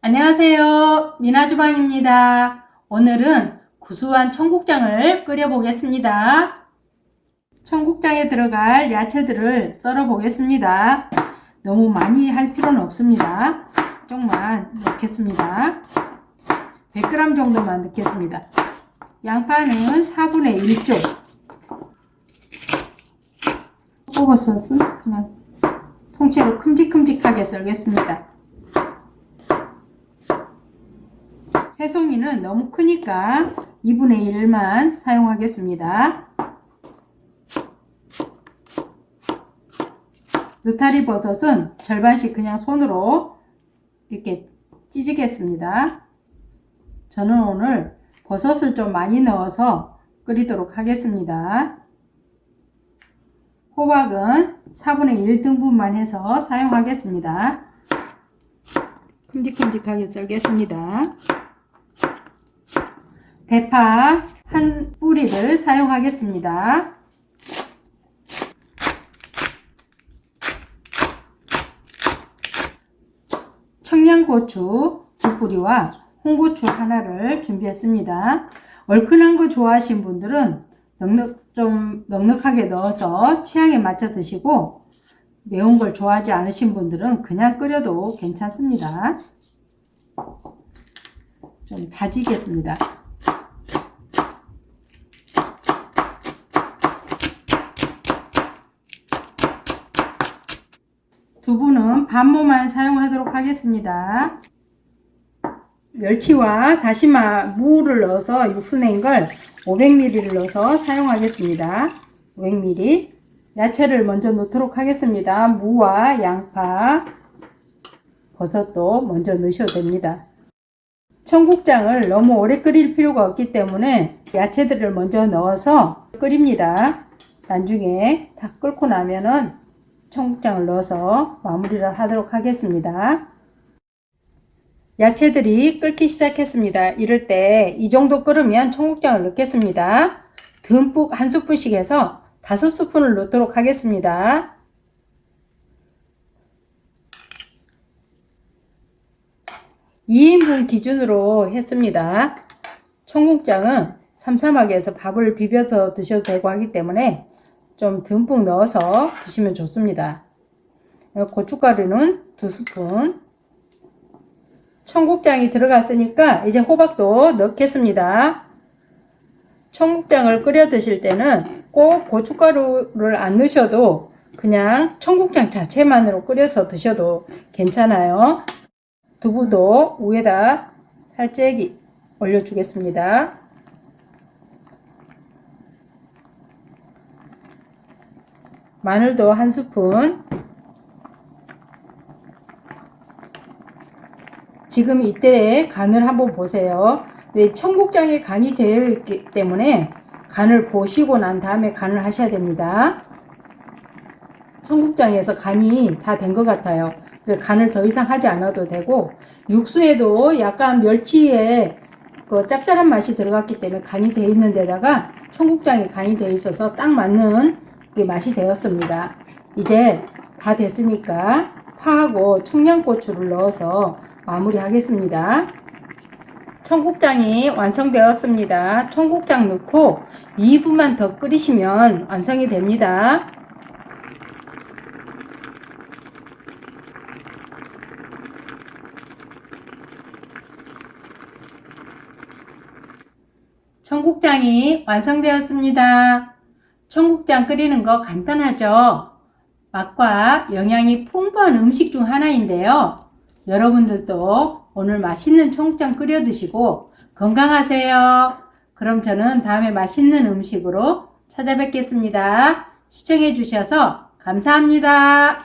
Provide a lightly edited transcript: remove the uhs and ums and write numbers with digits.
안녕하세요. 미나주방입니다. 오늘은 구수한 청국장을 끓여 보겠습니다. 청국장에 들어갈 야채들을 썰어 보겠습니다. 너무 많이 할 필요는 없습니다. 조금만 넣겠습니다. 100g 정도만 넣겠습니다. 양파는 4분의 1쪽, 버섯은 그냥 통째로 큼직큼직하게 썰겠습니다. 새송이는 너무 크니까 2분의 1만 사용하겠습니다. 느타리 버섯은 절반씩 그냥 손으로 이렇게 찢겠습니다. 저는 오늘 버섯을 좀 많이 넣어서 끓이도록 하겠습니다. 호박은 4분의 1 등분만 해서 사용하겠습니다. 큼직큼직하게 썰겠습니다. 대파 한 뿌리를 사용하겠습니다. 청양고추 2뿌리와 홍고추 하나를 준비했습니다. 얼큰한 거 좋아하시는 분들은 좀 넉넉하게 넣어서 취향에 맞춰 드시고, 매운 걸 좋아하지 않으신 분들은 그냥 끓여도 괜찮습니다. 좀 다지겠습니다. 두부는 반모만 사용하도록 하겠습니다. 멸치와 다시마, 무를 넣어서 육수 낸 걸 500ml를 넣어서 사용하겠습니다. 500ml. 야채를 먼저 넣도록 하겠습니다. 무와 양파, 버섯도 먼저 넣으셔도 됩니다. 청국장을 너무 오래 끓일 필요가 없기 때문에 야채들을 먼저 넣어서 끓입니다. 나중에 다 끓고 나면은 청국장을 넣어서 마무리를 하도록 하겠습니다. 야채들이 끓기 시작했습니다. 이럴 때 이 정도 끓으면 청국장을 넣겠습니다. 듬뿍 한 스푼씩 해서 5스푼을 넣도록 하겠습니다. (2인분) 기준으로 했습니다. 청국장은 삼삼하게 해서 밥을 비벼서 드셔도 되고 하기 때문에 좀 듬뿍 넣어서 드시면 좋습니다. 고춧가루는 2스푼. 청국장이 들어갔으니까 이제 호박도 넣겠습니다. 청국장을 끓여 드실 때는 꼭 고춧가루를 안 넣으셔도 그냥 청국장 자체만으로 끓여서 드셔도 괜찮아요. 두부도 위에다 살짝 올려주겠습니다. 마늘도 1스푼. 지금 이때 간을 한번 보세요. 네, 청국장에 간이 되어 있기 때문에 간을 보시고 난 다음에 간을 하셔야 됩니다. 청국장에서 간이 다 된 것 같아요. 간을 더 이상 하지 않아도 되고, 육수에도 약간 멸치의 그 짭짤한 맛이 들어갔기 때문에 간이 되어 있는 데다가 청국장이 간이 되어 있어서 딱 맞는 맛이 되었습니다. 이제 다 됐으니까 파하고 청양고추를 넣어서 마무리 하겠습니다. 청국장이 완성되었습니다. 청국장 넣고 2분만 더 끓이시면 완성이 됩니다. 청국장이 완성되었습니다. 청국장 끓이는 거 간단하죠? 맛과 영양이 풍부한 음식 중 하나인데요. 여러분들도 오늘 맛있는 청국장 끓여 드시고 건강하세요. 그럼 저는 다음에 맛있는 음식으로 찾아뵙겠습니다. 시청해 주셔서 감사합니다.